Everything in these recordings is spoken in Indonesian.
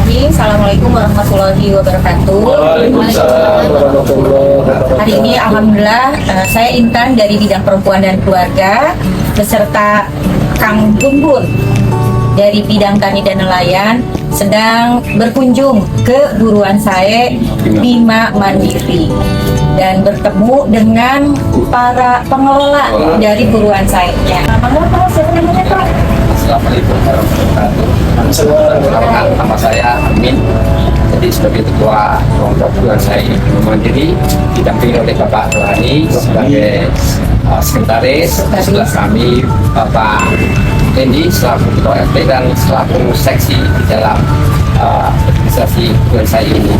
Bismillahirrahmanirrahim. Assalamualaikum warahmatullahi wabarakatuh. Waalaikumsalam warahmatullahi wabarakatuh. Hari ini alhamdulillah saya Intan dari bidang perempuan dan keluarga beserta Kang Gun dari bidang tani dan nelayan sedang berkunjung ke buruan saya Bima Mandiri dan bertemu dengan para pengelola dari buruan saya. Mengelola siapa namanya Pak? Assalamualaikum warahmatullahi wabarakatuh. Nama saya Amin. Jadi sebagai ketua kelompok buruan saya Bima Mandiri didampingi oleh Bapak Rohani sebagai sekretaris, sebelah kami Bapak Dendi selaku ketua RT dan selaku seksi di dalam organisasi buruan saya ini.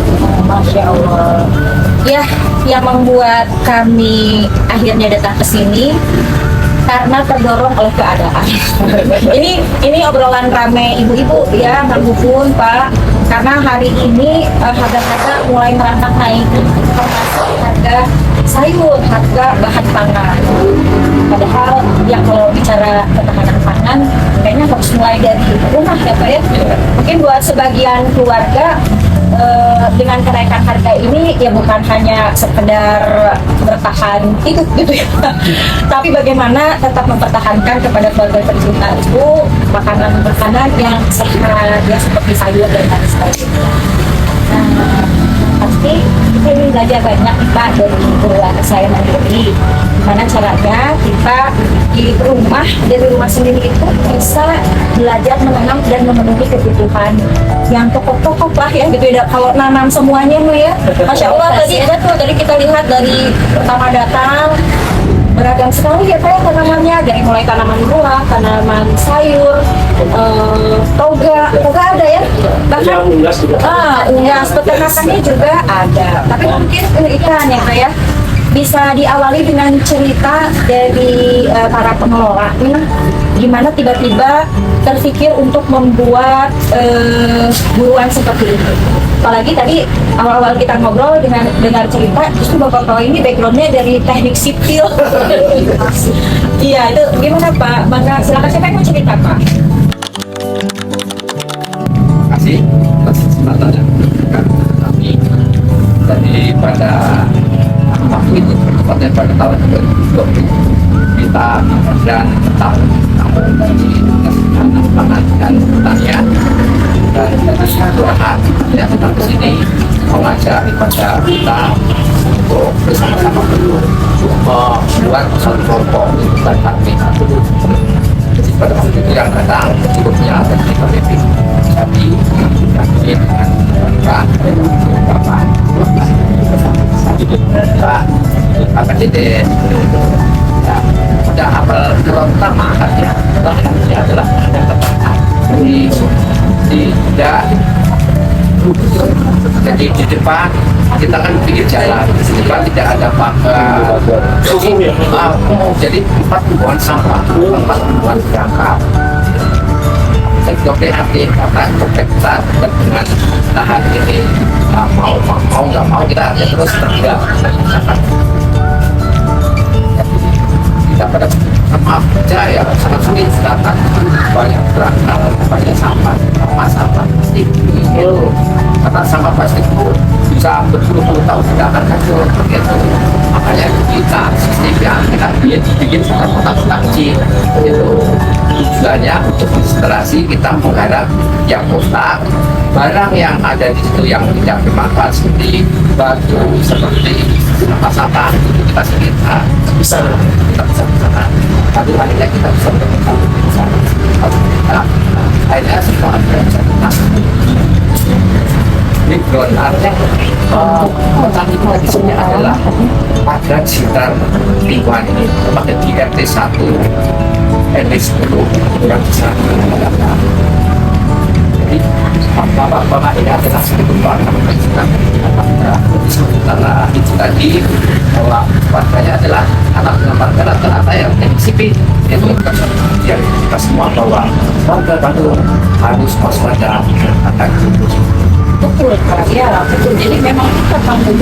Masya Allah. Ya, yang membuat kami akhirnya datang ke sini karena terdorong oleh keadaan. ini obrolan rame ibu-ibu ya, Kang Bubun, Pak. Karena hari ini harga-harga mulai merangkak naik, termasuk harga sayur, harga bahan pangan. Padahal yang kalau bicara ketahanan pangan, kayaknya harus mulai dari rumah ya Pak ya. Mungkin buat sebagian keluarga dengan kenaikan harga ini ya bukan hanya sekedar bertahan hidup gitu ya, tapi bagaimana tetap mempertahankan kepada keluarga tercinta itu makanan-makanan yang sehat ya, seperti sayur dan lain sebagainya. Nah, pasti kita ingin belajar banyak nih Pak dari keluarga saya mandiri. Gimana caranya kita di rumah, dari rumah sendiri itu bisa belajar menanam dan memenuhi kebutuhan yang pokok-pokok lah ya gitu ya. Kalau nanam semuanya nih ya, Masya Allah tadi kita lihat dari pertama datang beragam sekali ya Pak tanamannya, dari mulai tanaman buah, tanaman sayur, toga ada ya, bahkan unggas peternakannya juga ada. Tapi mungkin ikan ya Pak ya, bisa diawali dengan cerita dari para pengelola gimana tiba-tiba terpikir untuk membuat buruan seperti ini. Apalagi tadi awal-awal kita ngobrol dengan dengar cerita, justru bapak-bapak ini backgroundnya dari teknik sipil. Iya, itu gimana Pak? Maka silakan, siapa yang mau cerita Pak? Terima kasih atas kesempatan yang diberikan kepada kami daripada waktu itu tepatnya pada tahun 2020 kita dan tetap dari tanam pangan dan pertanian dan dari kelurahan yang datang ke sini mengajak kepada kita untuk bersama-sama membuat satu kelompok dan kami. Jadi pada waktu itu yang datang cukupnya ada 3 lebih. Jadi kami dengan Pak Bapak Pak Presiden ya, pada awal pertama ya adalah yang pertama tidak jadi di depan kita kan pinggir jalan, di depan tidak ada pagar, jadi tempat pembuangan sampah, tempat pembuangan berangkat. Sektor DHT kata kita dengan tahan ini mau nggak mau kita terus terlibat. Kita pada maaf aja ya sangat sulit datang, banyak berangkat, banyak sampah plastik itu karena sampah plastik itu bisa berpuluh-puluh tahun tidak akan hancur begitu. Makanya kita sistemnya kita bikin kotak-kotak kecil itu tujuannya untuk konsentrasi. Kita mengharap yang kotak barang yang ada di situ yang tidak bermanfaat seperti batu, seperti sampah-sampah itu kita sekitar bisa tapi akhirnya kita bisa akhirnya semua ini artinya petani itu di adalah pada sekitar lingkungan ini tepatnya di RT 1 RT 10 yang bisa jadi bapak-bapak ini adalah satu warga sementara itu tadi bahwa warganya adalah anak warga rata-rata yang sipil itu yang kita semua bahwa warga Bandung harus waspada akan Betul Pak, ya betul. Jadi memang kita mampu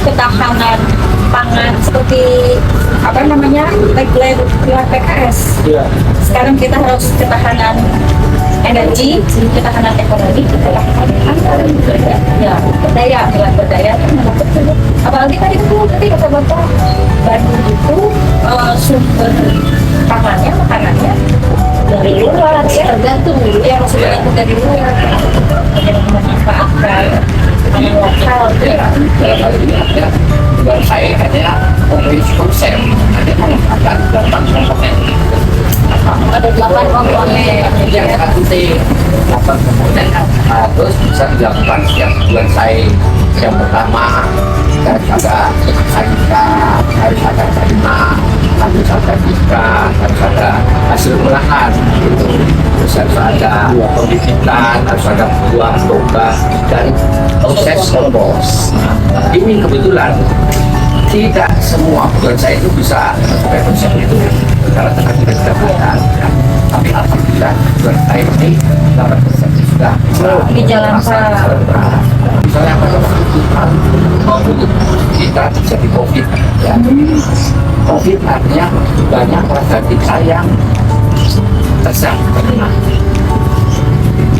ketahanan pangan seperti apa namanya tagline PKS. Sekarang kita harus ketahanan energi, kita kena ekonomi, kita lakukan budaya. Ya, budaya, bilang budaya. Apalagi tadi itu nanti kata bapak Bandung itu sumber makanannya dari luar ya, tergantung ya, maksudnya dari luar yang memanfaatkan lokal ya. Bukan saya hanya memiliki konsep, hanya menggunakan 8 komponen. Ada 8 komponen Yang penting 8 komponen harus bisa dilakukan setiap bulan saya. Yang pertama harus ada sayuran, harus ada terima, harus ada ikan, harus ada hasil olahan, gitu. Terus harus ada pembibitan, harus ada buah, toga, dan proses kompos. Ini kebetulan tidak semua bulan saya itu bisa sampai konsep itu karena tengah tidak ada. Tapi alhamdulillah bulan saya ini dapat konsep sudah dijalankan. Misalnya pada waktu itu kita terjadi COVID ya. COVID artinya banyak warga kita yang terkena.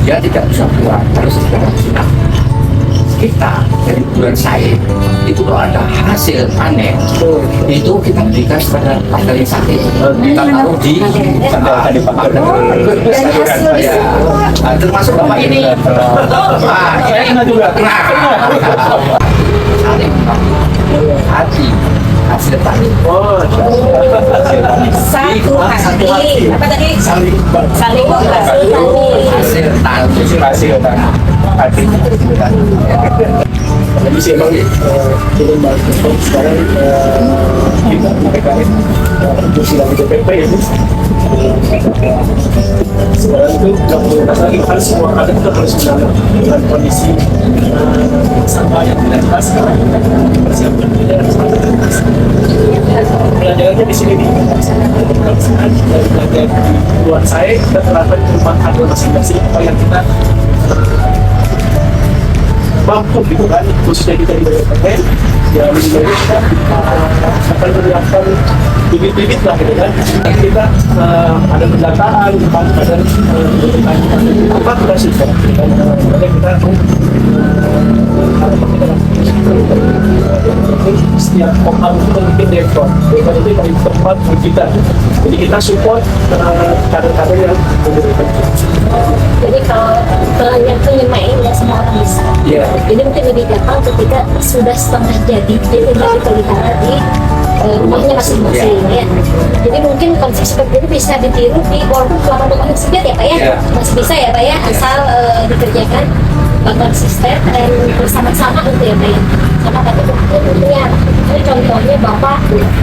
Dia tidak bisa keluar, harus dikarantina. Kita dari bulan saya itu kalau ada hasil panen itu kita berikan kepada pakar yang sakit, kita taruh di termasuk bapak ini ini juga hati hasil tani satu hati apa tadi saling hasil tani Jadi sih emang belum bagus. Sekarang kita mereka fungsi dari DPP ini. Sekarang itu nggak boleh lagi harus semua kader kita harus dengan kondisi sampah yang tidak pas. Sekarang kita persiapkan tidak pelajarannya di sini nih. Dari pelajaran di luar saya kita terapkan di rumah kader masing-masing apa yang kita mampu gitu kan, khususnya kita di BPN ya lebih baik kita akan menyiapkan bibit-bibit lah gitu kan. Kita ada pendataan, ada apa kita sih kita setiap orang kita bikin dekor itu dari tempat kita, jadi kita support kader-kader yang memberikan. Jadi kalau yang penyemain ya semua orang bisa. Iya. Jadi mungkin lebih gampang ketika sudah setengah jadi tinggal dipelihara di rumahnya masing-masing ya. Jadi mungkin konsep seperti ini bisa ditiru di walaupun kelapa rumahnya sendiri ya Pak ya. Iya. Masih bisa ya Pak ya, asal dikerjakan konsisten dan bersama-sama gitu ya Pak ya. Sama tadi tentunya ini contohnya Bapak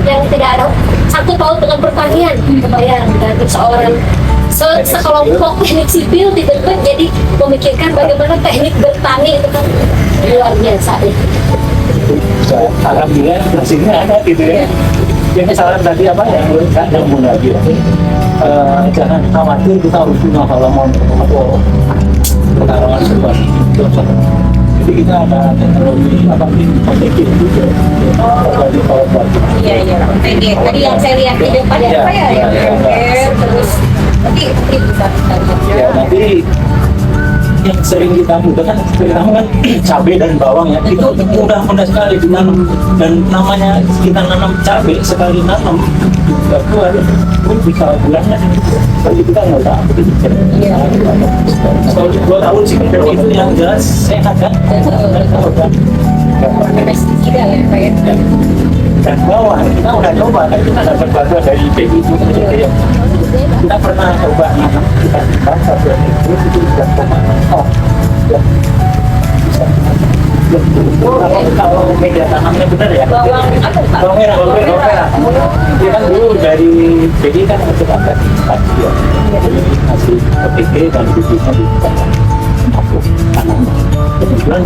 yang tidak ada sangkut paut dengan pertanian, kebayang dari seorang sekelompok teknik sipil tiba-tiba jadi memikirkan bagaimana teknik bertani itu kan luar biasa ya. Alhamdulillah hasilnya ada gitu ya. Yang saran tadi apa yang mudah gitu. Jangan khawatir kita harus punya halaman atau pekarangan seperti itu. Jadi kita ada teknologi apa di OTG juga. Dari power. Iya OTG tadi yang saya lihat di depan ya Pak ya terus nanti bisa Ya nanti yang sering kita butuhkan terutama kan cabai dan bawang ya, itu mudah sekali ditanam, dan namanya kita nanam cabai sekali nanam nggak keluar pun bisa bulannya, tapi kita nggak tahu. Kalau 2 tahun sih itu yang jelas sehat kan, pestisida ya Pak ya. dan bawang kita udah coba kan, kita dapat bantuan dari PI itu ya. Kita pernah coba nanam kita satu itu 3,0 kalau media tanamnya benar ya, Bawang apa Pak? bawang merah. Dia kan dulu dari PI kan untuk apa ya, jadi masih OTG dan bibitnya di masuk tanaman. Kemudian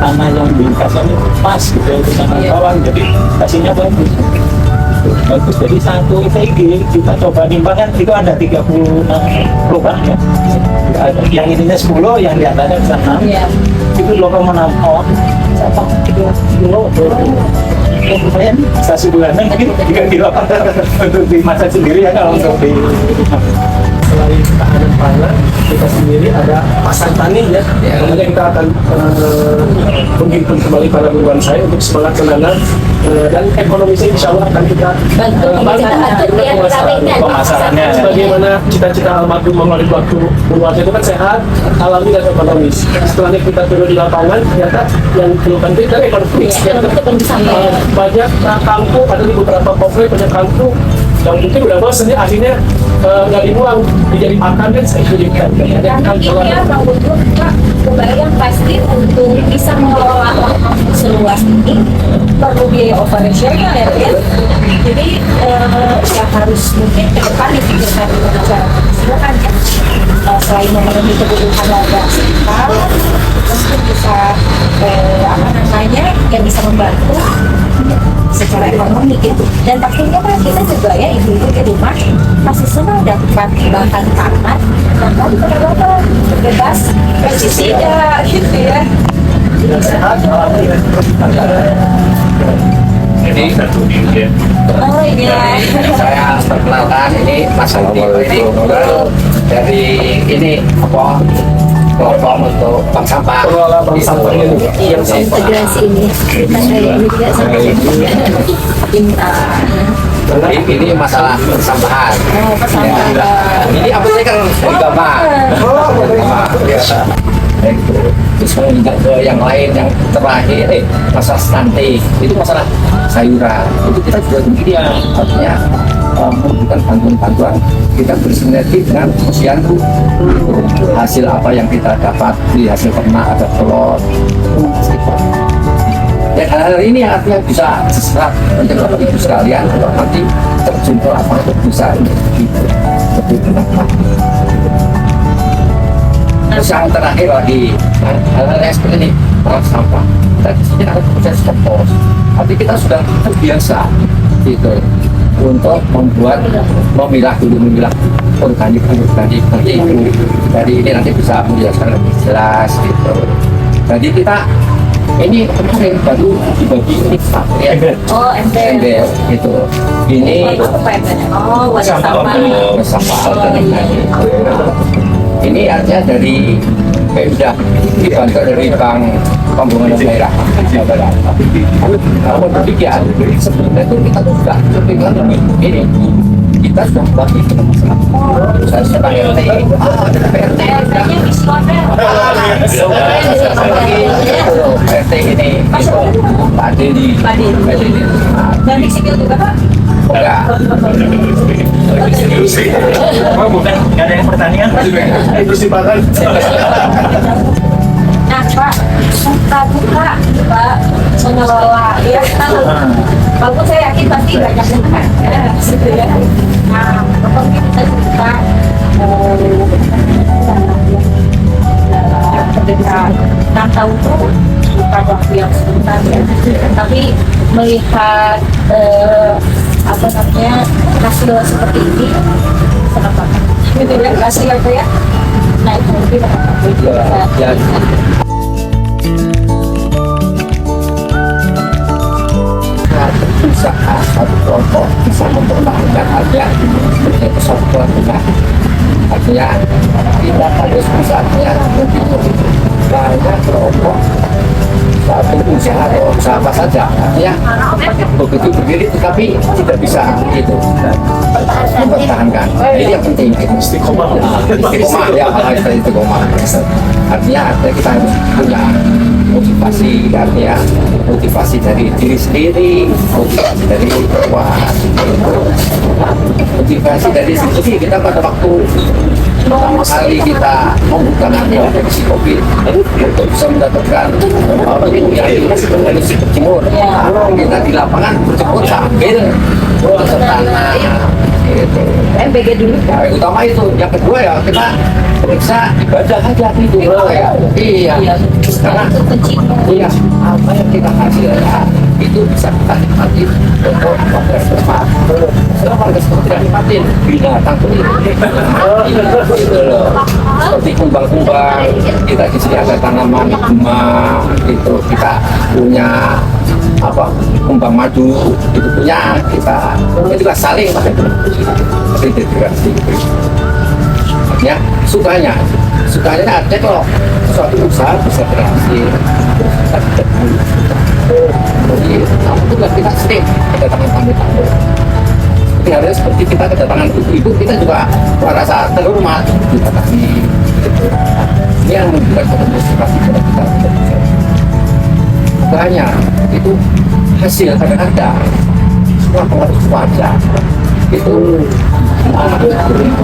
tanah yang dikasihnya pas gitu itu sama bawang, jadi kasihnya bagus. Jadi satu ITG kita coba nimbang kan itu ada 36 lubang ya. Yang ininya 10, yang di atasnya 6. Iya. Itu 2,6 ton. Sama 3 kilo. Lumayan bisa sebulan mungkin 3 kilo untuk dimasak sendiri ya kalau untuk di selain ketahanan pangan, kita sendiri ada pasar tani ya. Kemudian kita akan menghimpun kembali para buruan saya untuk semangat menanam dan ekonomisnya insya Allah akan kita Bantu pemasarannya. Bagaimana cita-cita almarhum Muhammad waktu buruan itu kan sehat, alami dan ekonomis. Setelahnya kita turun di lapangan, ternyata yang keluhan kita ekonomis. Banyak kampung, ada di beberapa komplek banyak kampung yang mungkin udah bosan ya, akhirnya nggak dibuang, dijadi makan dan saya jadikan. Karena ini ya Bang Guntur, Pak, kebayang pasti untuk bisa mengelola lahan seluas ini perlu biaya operasional ya kan? Jadi ya harus mungkin ke depan dipikirkan dengan cara keseluruhan ya. Selain memenuhi kebutuhan warga sekitar, mungkin bisa apa namanya yang bisa membantu secara ekonomi gitu. Dan pastinya kan kita juga ya ibu-ibu di rumah masih senang dapat bahan pangan dan kan benar-benar bebas pestisida gitu ya. Sehat, alami. Jadi Oh iya. saya perkenalkan ini Mas Andi ini dari ini apa kelompok untuk bank sampah. Pengelola bank sampah ini yang Integrasi ini. Kita saya ini juga sama Ini masalah persampahan. Oh, persampahan. Ya, ini apa sih kan agama? Agama. Ya. Itu. Terus menginjak ke yang lain yang terakhir masalah stunting itu masalah sayuran itu kita juga begini ya artinya memberikan bantuan-bantuan kita bersinergi dengan posyandu hasil apa yang kita dapat di hasil ternak ada telur dan hal-hal ini yang artinya bisa diserap untuk bapak ibu sekalian untuk nanti terjun ke lapangan untuk bisa lebih bermanfaat. Terus yang terakhir lagi hal-hal yang seperti ini sampah kita di sini ada proses kompos tapi kita sudah terbiasa gitu untuk memilah organik nanti itu dari ini nanti bisa menjelaskan lebih jelas gitu jadi kita ini kemarin baru dibagi ini ya Oh, ember. gitu ini Apa embernya? Oh, wadah sampah. sampah ini artinya dari Pemda dibantu dari Bank Pembangunan Daerah. Namun demikian sebenarnya itu kita tuh sudah berpikiran ini kita sudah bagi ke masyarakat. Saya sudah RT, ada PRT, Biasanya visioner. RT ini Pak Dedi, Pak Dedi. Dan di sipil juga Pak? enggak. Oh, bukan, nggak ada yang pertanian. itu sih makan. Nah Pak, buka Pak mengelola ya walaupun saya yakin pasti banyak yang kan gitu ya. Nah, pokoknya kita juga ketika 6 tahun itu bukan waktu yang sebentar ya, tapi melihat apa namanya hasil seperti ini senang banget gitu ya, hasil apa ya. Nah itu mungkin Ya, usaha satu kelompok bisa mempertahankan harga sebagai persatuan dengan artinya kita harus misalnya lebih banyak kelompok satu usaha atau usaha apa saja ya begitu berdiri tetapi tidak bisa gitu mempertahankan ini yang penting istiqomah ya istiqomah artinya kita harus punya motivasi artinya motivasi dari diri sendiri motivasi dari luar motivasi dari sendiri kita pada waktu pertama kali kita membuka definisi COVID untuk bisa mendapatkan yang dari Timur kita di lapangan berjemur sambil tanah gitu. MBG dulu. Nah, yang utama itu, yang kedua ya kita periksa ibadah aja gitu ya. Iya. Karena iya apa yang kita hasilkan itu bisa kita nikmati untuk warga setempat. Setelah warga setempat tidak nikmatin binatang pun gitu loh. Seperti kumbang-kumbang kita di sini ada tanaman gema gitu kita punya apa kumbang madu itu punya kita itu kan saling integrasi ya sukanya ada kalau suatu usaha bisa berhasil. Jadi kamu tuh kita sering kedatangan tamu-tamu. Seperti halnya seperti kita kedatangan ibu-ibu, kita juga merasa terhormat didatangi. Ini yang membuat motivasi kita. Banyak itu hasil kadang-kadang semua pengaruh cuaca itu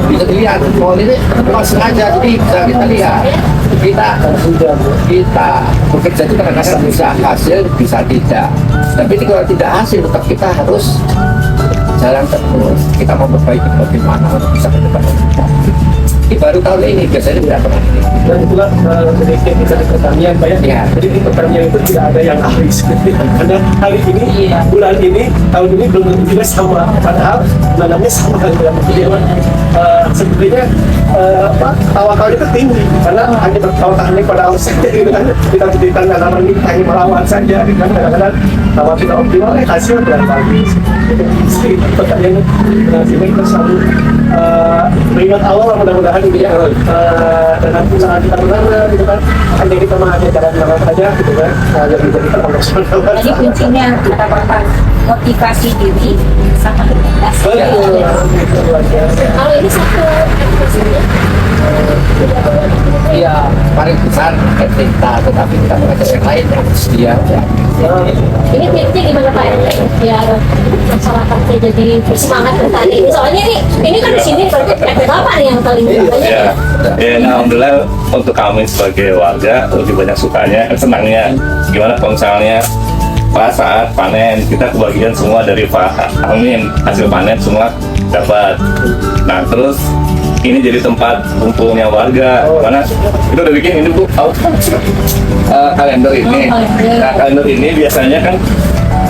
bisa dilihat. Kalau ini memang sengaja, jadi bisa kita lihat kita bekerja itu kadang-kadang bisa hasil, bisa tidak. Tapi kalau tidak hasil, tetap kita harus jalan terus. Kita mau memperbaiki bagaimana untuk bisa ke depan. Ini baru tahun ini biasanya tidak pernah ini. Dan itulah sedikit bisa di pertanian Pak ya. Ya. Jadi di pertanian itu tidak ada yang habis. Karena hari ini, bulan ini, tahun ini belum tentu juga sama. Padahal nanamnya sama kan dalam pertanian. Sebenarnya tawakalnya itu tinggi karena hanya bertawakal pada Allah saja gitu kan. Kita tidak tanaman ini hanya merawat saja gitu kan. Kadang-kadang tawakal tidak optimal, hasil berapa habis. Jadi pertanian hasilnya kita selalu mengingat Allah, mudah-mudahan gitu ya. Dengan usaha kita benar gitu kan, hanya kita hanya jalan menanam saja gitu kan, jadi kita Jadi kuncinya kita bakal motivasi diri sama kita. Kalau ini satu anniversary-nya, Iya, paling besar kita, tetapi kita mengajak yang lain yang sedia. ini tipsnya gimana Pak RT? Biar masyarakatnya jadi bersemangat bertani. Soalnya ini kan di sini RT Bapak nih yang paling banyak. Ya, alhamdulillah untuk kami sebagai warga lebih banyak sukanya, senangnya. Gimana kalau misalnya pas saat panen kita kebagian semua dari Pak Amin, hasil panen semua dapat. Nah terus ini jadi tempat kumpulnya warga, karena kita udah bikin ini Bu, kalender ini. Nah kalender ini biasanya kan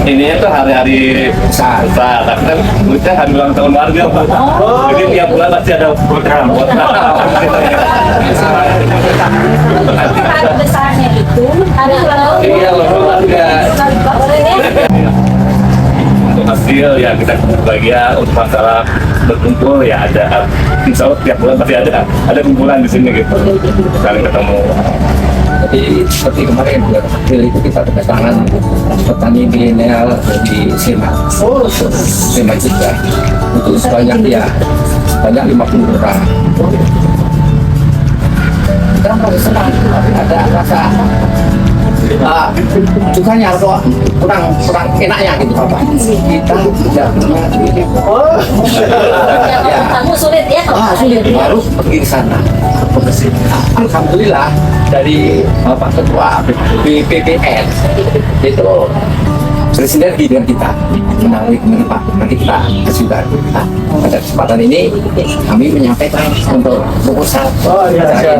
ininya tuh hari-hari besar, tapi kan kita hari ulang tahun warga Pak. Jadi tiap bulan pasti ada program. Hari besarnya itu ada Iya, warga. Untuk hasil ya kita bahagia, untuk masalah berkumpul ya ada, insya Allah tiap bulan pasti ada kumpulan di sini gitu, saling ketemu. Jadi seperti kemarin bulan April itu kita kedatangan petani milenial di Sema juga. Itu sebanyak 50 orang. Kita masih senang, tapi ada rasa sukanya atau kurang enaknya gitu Bapak. Kita tidak pernah ini. Kamu sulit ya kalau Sulit harus pergi ke sana. Alhamdulillah dari Bapak Ketua BPPN itu bersinergi dengan kita, menarik Pak, nanti kita kesulitan. Pada kesempatan ini kami menyampaikan untuk proposal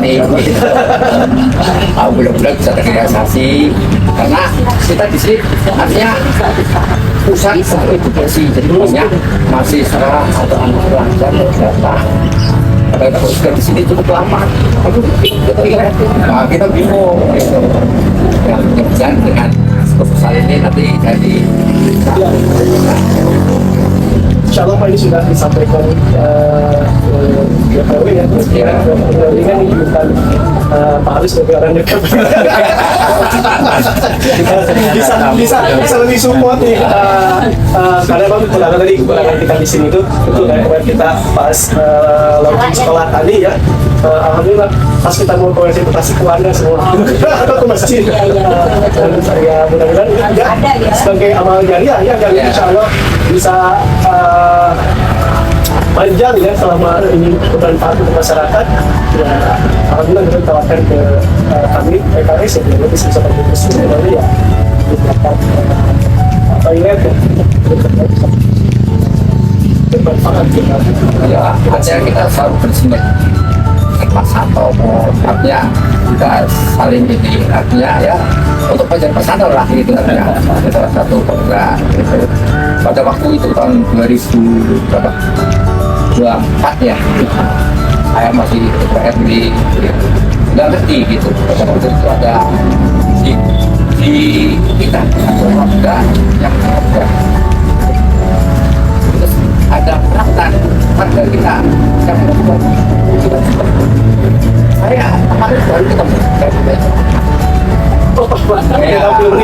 ini. Mudah-mudahan bisa terrealisasi karena kita di sini artinya pusat edukasi, jadi banyak mahasiswa atau anak pelajar datang. Kalau kita sudah di sini cukup lama, kita bingung. Yang mudah-mudahan dengan proposal ini nanti jadi insya Allah Pak ini sudah disampaikan ke PW ya. Ini kan bukan Pak Haris sebagai orang dekat. bisa lebih support nih. Karena Bang kebetulan tadi kita di sini tuh kemarin kita pas launching sekolah tadi ya. Alhamdulillah pas kita mau konsultasi ke warga semua atau ke masjid. Dan saya mudah-mudahan ini sebagai amal jariah ya, yang insya Allah bisa panjang ya selama ini bermanfaat untuk masyarakat. Ya, alhamdulillah kita tawarkan ke kami PKS ya, lebih bisa berkontribusi sebenarnya ya di belakang toilet ya, bermanfaat kita. ya artinya kita selalu bersinergi dengan Pak Santomo, artinya kita saling ini, artinya ya untuk pelajar Pak Santomo lah gitu, artinya salah satu program gitu. Pada waktu itu tahun 2024 ya, saya masih PRD nggak ngerti gitu, pada waktu itu ada di kita ada warga yang bekerja. Terus ada peralatan warga kita yang membuat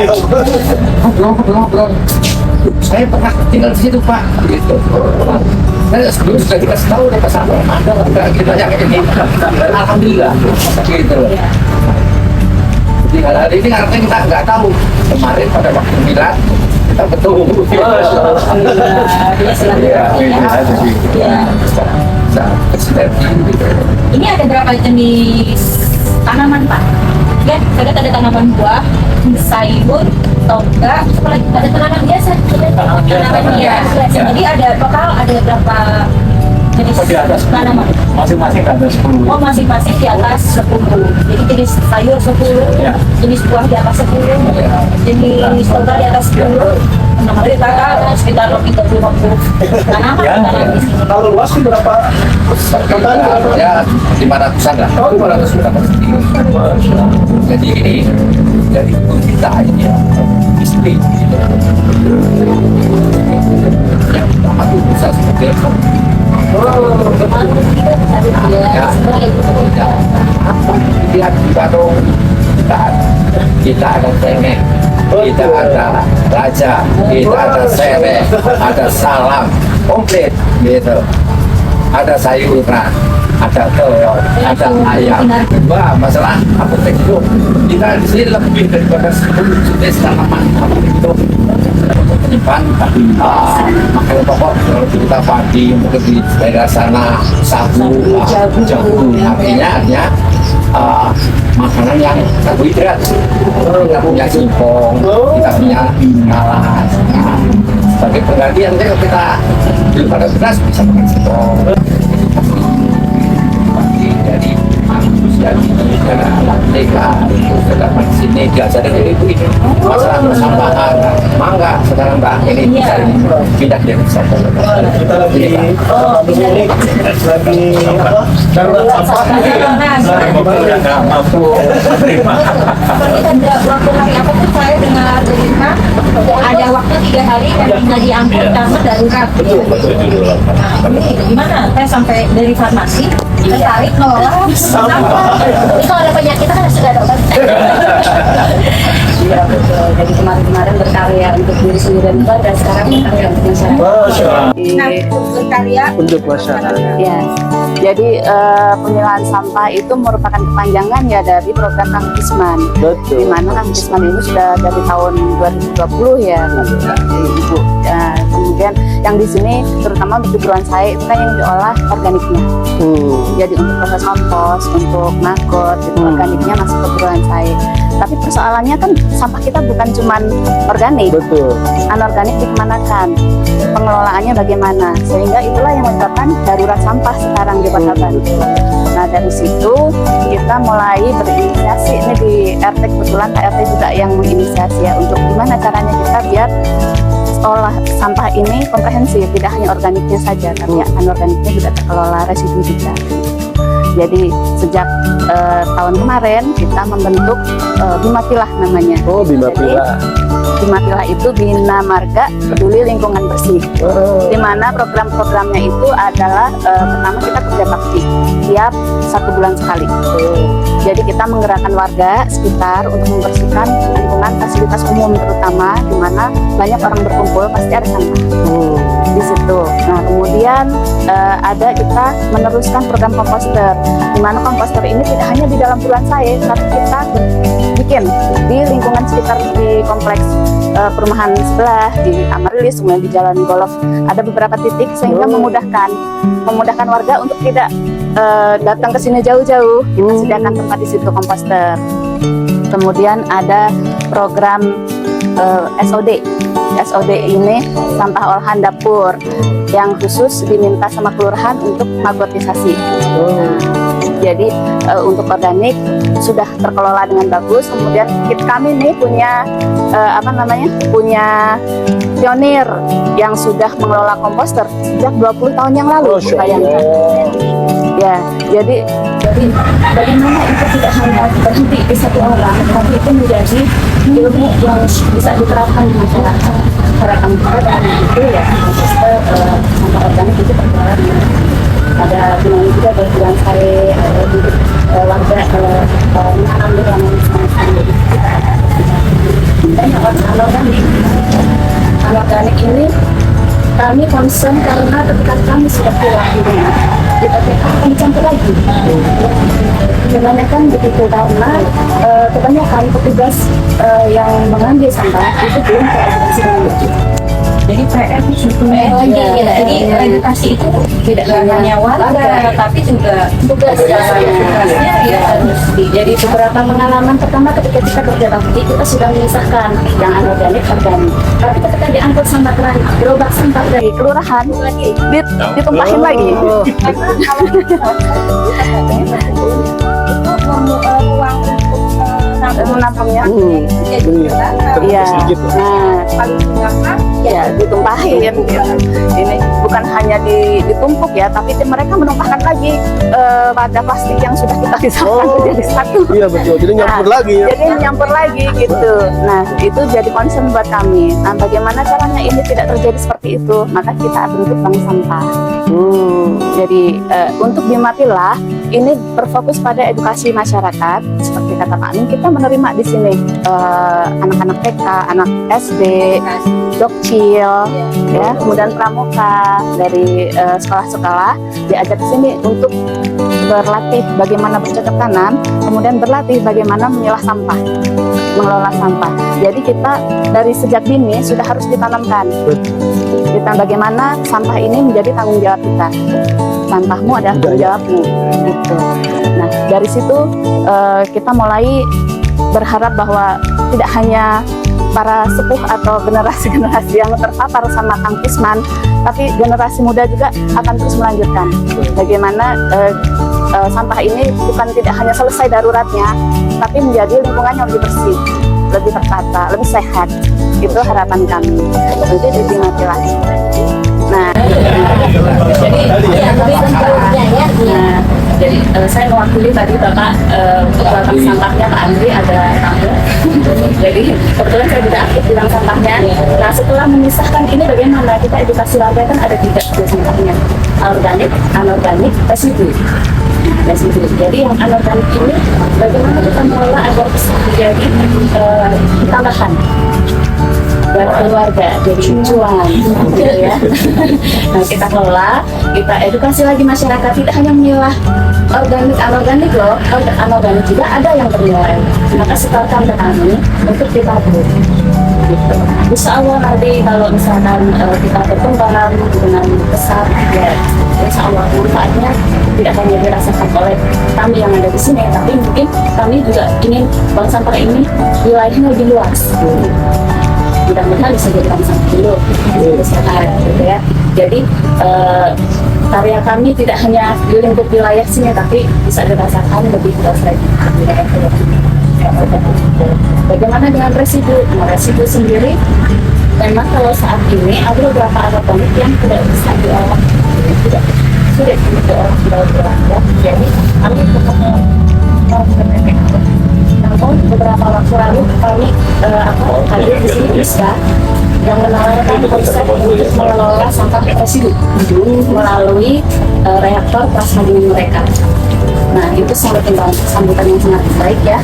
ngobrol. Saya pernah tinggal di situ Pak, gitu. Saya sebelum sudah dikasih tahu udah kesana, ada nggak kita yang ini. Dan alhamdulillah, gitu. Jadi hal ini artinya kita nggak tahu. Kemarin pada waktu milad kita ketemu. Ini ada berapa jenis tanaman Pak? Ya, ada tanaman buah, sayur, toga, Ada tanaman biasa. tanaman hias. Jadi ada total ada berapa jenis Oh, di atas tanaman? masing-masing ada 10. Oh, masing-masing di atas 10. Jadi jenis sayur 10, Ya. jenis buah di atas 10, jenis toga di atas 10. Jadi total sekitar lebih dari 50 tanaman Ya. di sini. Kalau luas itu berapa? Total berapa? Ya 500-an lah. Oh, 500 berapa sedikit. Jadi ini dari kita ini ya, istri. Yang pertama itu bisa seperti itu. Ya, ya. Lihat juga dong. Kita ada cengeng, kita ada raja, kita ada sereh, ada salam, komplit gitu. Ada sayuran, ada telur, ada ayam. Wah, masalah apotek itu kita di sini lebih daripada 10 jenis tanaman apotek itu. Depan, makanan pokok kalau kita padi mungkin di daerah sana sagu, jagung, artinya makanan yang karbohidrat. Kita punya singkong, kita punya talas. Sebagai penggantian kita daripada beras bisa makan singkong. Dari dari Latika itu sudah di sini biasa dari ibu ini masalah persampahan mangga sekarang Mbak ini bisa pindah dari sana. Kita lagi di sini lagi apa? Darurat sampah. Udah nggak mampu terima. Waktu hari apa tuh saya dengar cerita ada waktu 3 hari dan tinggal diangkut karena darurat. Betul dulu. Nah, ini gimana? Saya sampai dari farmasi tertarik nolak. Tapi kalau ada penyakit kan sudah ada obat. Iya betul. Jadi kemarin-kemarin berkarya untuk diri sendiri dan sekarang berkarya untuk masyarakat. Masya Allah. Nah, berkarya Untuk masyarakat. Ya, jadi pemilahan sampah itu merupakan kepanjangan ya dari program Kang Kisman. Betul. Di mana Kang Kisman ini sudah dari tahun 2020 ya, Ibu. Ya, kemudian yang di sini terutama untuk di Buruan Sae itu kan yang diolah organiknya. Jadi untuk proses kompos, untuk nagot, itu organiknya masuk ke Buruan Sae. Tapi persoalannya kan sampah kita bukan cuma organik, Betul. anorganik dikemanakan, pengelolaannya bagaimana, sehingga itulah yang menyebabkan darurat sampah sekarang di Kota Bandung. Nah dari situ kita mulai berinisiasi ini di RT, kebetulan Pak RT juga yang menginisiasi ya untuk gimana caranya kita biar olah sampah ini komprehensif, tidak hanya organiknya saja, tapi ya anorganiknya juga terkelola, residu juga. Jadi sejak tahun kemarin kita membentuk Bima Pilah namanya. Oh, Bima Pilah. Bima Pilah itu Bina Marga Peduli Lingkungan Bersih. Di mana program-programnya itu adalah pertama kita kerja bakti tiap 1 bulan sekali. Jadi kita menggerakkan warga sekitar untuk membersihkan lingkungan fasilitas umum terutama di mana banyak orang berkumpul pasti ada sampah di situ. Nah kemudian ada kita meneruskan program komposter di mana komposter ini tidak hanya di dalam Buruan Sae tapi kita bikin di lingkungan sekitar di kompleks perumahan sebelah di Amarlis, kemudian di Jalan Golf ada beberapa titik sehingga memudahkan warga untuk tidak datang ke sini jauh-jauh. Kita sediakan tempat di situ komposter. Kemudian ada program SOD. SOD ini sampah olahan dapur yang khusus diminta sama kelurahan untuk magotisasi. Jadi untuk organik sudah terkelola dengan bagus. Kemudian kami nih punya punya pionir yang sudah mengelola komposter sejak 20 tahun yang lalu. Bayangkan. Ya, jadi bagaimana itu tidak hanya berhenti di satu orang, tapi itu menjadi ilmu yang bisa diterapkan di masyarakat. Para kampung dan itu ya komposter sampah organik itu terkelola ada gunanya juga dari Buruan Sae, warga menanam di halaman masing-masing. banyak orang anorganik. Anorganik ini kami concern karena ketika kami sudah pulang di rumah, kita akan dicampur lagi. Kebanyakan begitu karena kebanyakan petugas yang mengambil sampah itu belum teredukasi dengan begitu. Jadi PR sebetulnya lagi, ya. Jadi edukasi itu tidak hanya warga, tapi juga tugasnya ya harus jadi beberapa pengalaman pertama ketika kita kerja bakti kita sudah memisahkan yang anorganik organik. Tapi ketika diangkut sampah keran gerobak sampah dari kelurahan ditumpahin lagi. Menampungnya, iya. Nah, ya ditumpahin. Gitu. Ini bukan hanya ditumpuk ya, tapi mereka menumpahkan lagi wadah plastik yang sudah kita pisahkan menjadi satu. Iya betul, jadi nyampur lagi ya. Jadi nyampur lagi gitu. Nah, itu jadi concern buat kami. Nah, bagaimana caranya ini tidak terjadi seperti itu? Maka kita bentuk bank sampah. Jadi untuk Bimatilah ini berfokus pada edukasi masyarakat. Seperti kata Pak Amin, kita menerima di sini anak-anak TK, anak SD, Dokcil, ya, kemudian pramuka dari sekolah-sekolah diajak ke sini untuk berlatih bagaimana bercocok tanam, kemudian berlatih bagaimana memilah sampah, mengelola sampah. Jadi kita dari sejak dini sudah harus ditanamkan bagaimana sampah ini menjadi tanggung jawab kita. Sampahmu adalah tanggung jawabmu, gitu. Nah, dari situ kita mulai berharap bahwa tidak hanya para sepuh atau generasi-generasi yang terpapar sama Kang Pisman, tapi generasi muda juga akan terus melanjutkan. Bagaimana sampah ini bukan tidak hanya selesai daruratnya, tapi menjadi lingkungan yang lebih bersih, lebih tertata, lebih sehat. Itu harapan kami. Nanti Bimatilah. Nah, jadi saya mewakili tadi Bapak Bapak sampahnya Pak Andri ada tamu. Jadi kebetulan saya tidak aktif di bank sampahnya. Nah, setelah memisahkan ini bagaimana kita edukasi warga, kan ada 3 jenis sampahnya: organik, anorganik, residu. Jadi yang anorganik ini bagaimana kita mengelola agar bisa menjadi tambahan buat keluarga, jadi cuan, gitu ya. Nah, kita kelola, kita edukasi lagi masyarakat, tidak hanya memilah organik, anorganik loh, anorganik juga ada yang bernilai. Maka setorkan ke kami untuk ditabur. Gitu. Insya Allah nanti kalau misalkan kita berkembang dengan besar, ya insya Allah manfaatnya tidak hanya dirasakan oleh kami yang ada di sini, tapi mungkin kami juga ingin bank sampah ini wilayahnya lebih luas. Mudah-mudahan bisa jadi bank sampah dulu besar, gitu ya. Jadi karya kami tidak hanya di lingkup wilayah sini, tapi bisa dirasakan lebih luas lagi. Bagaimana dengan residu? Nah, residu sendiri memang kalau saat ini ada beberapa anorganik yang tidak bisa diolah, tidak sulit untuk diolah. Jadi kami namun beberapa waktu lalu kami hadir di sini bisa yang menawarkan konsep untuk mengelola sampah residu melalui reaktor plasma dingin mereka. Nah, itu sambutan yang sangat baik ya.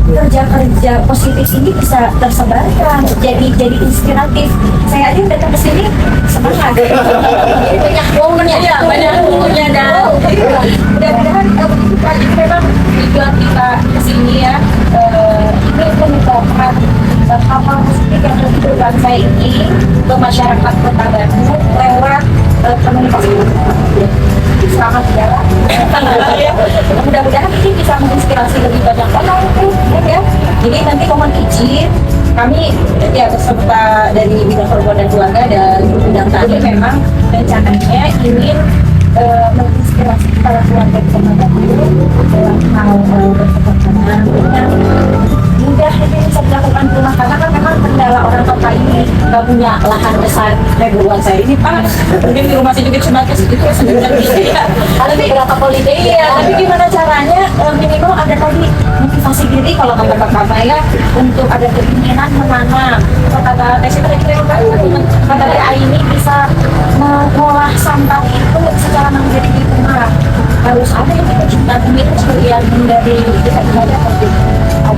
Kerja-kerja positif ini bisa tersebarkan, jadi inspiratif. Saya aja datang ke sini semangat. Banyak momennya, banyak momennya dan mudah-mudahan memang tujuan kita ke sini ya. Ini menyebabkan hal-hal positif yang dilakukan saya ini ke masyarakat Kota Bandung lewat komunikasi. Selamat jalan. Mudah-mudahan ini bisa menginspirasi lebih banyak orang ya. Jadi nanti mohon izin kami ya beserta dari bidang perempuan dan keluarga dan bidang tadi memang rencananya ingin menginspirasi para keluarga di Kota Bandung dalam hal berkepentingan mudah ini bisa dilakukan di rumah, karena kan memang kendala orang kota ini nggak punya lahan besar kayak buruan saya ini Pak. Mungkin di rumah saya juga cuma segitu ya. Ada beberapa politik ya, tapi gimana caranya minimal ada tadi motivasi diri kalau kata saya untuk ada keinginan menanam. Kata Tesi tadi kata ini bisa mengolah sampah itu secara mandiri di rumah. Harus ada yang kita ciptakan itu sebagian dari kita ada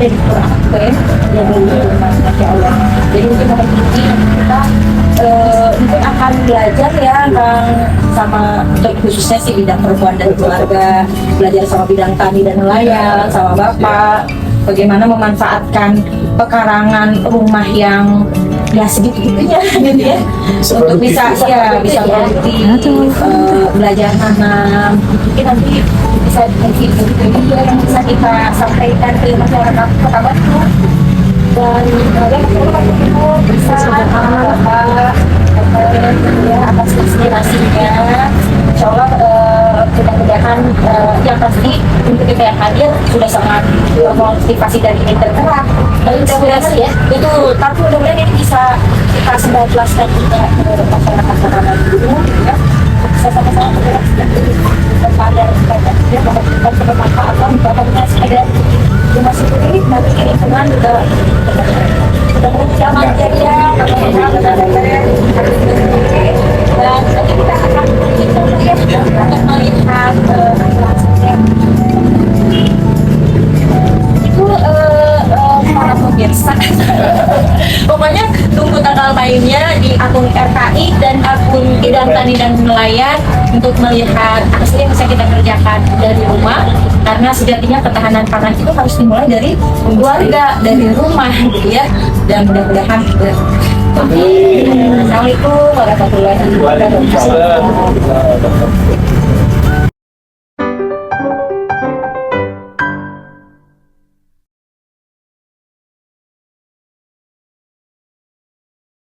dari Quran ya dari rumah, Masya Allah. Jadi mungkin hari ini kita mungkin akan belajar ya Kang, sama khususnya sih bidang perempuan dan keluarga, belajar sama bidang tani dan nelayan sama Bapak, bagaimana memanfaatkan pekarangan rumah yang ya segitu-gitunya gitu ya, untuk bisa produktif, belajar nanam. Mungkin nanti bisa juga yang bisa kita sampaikan ke masyarakat Kota Batu, dan yang bisa Bapak ya atas inspirasinya. Insya Allah mudah-mudahan yang pasti untuk kita yang hadir sudah sangat motivasi dan ingin tergerak. Mudah-mudahan ya, betul. Tapi mudah-mudahan ini bisa kita sebarluaskan juga ke masyarakat Kota dulu, ya. Bisa sama-sama bergerak kepada kita bermanfaatan bahwa ada cuma sendiri nanti lingkungan juga sudah zaman ya, dan nanti kita akan untuk melihat itu para pemirsa. Pokoknya tunggu tanggal mainnya di akun RKI dan akun Bidang Tani dan Nelayan untuk melihat apa sih yang bisa kita kerjakan dari rumah, karena sejatinya ketahanan pangan itu harus dimulai dari keluarga, dari rumah gitu ya. Dan mudah-mudahan Assalamualaikum warahmatullahi wabarakatuh.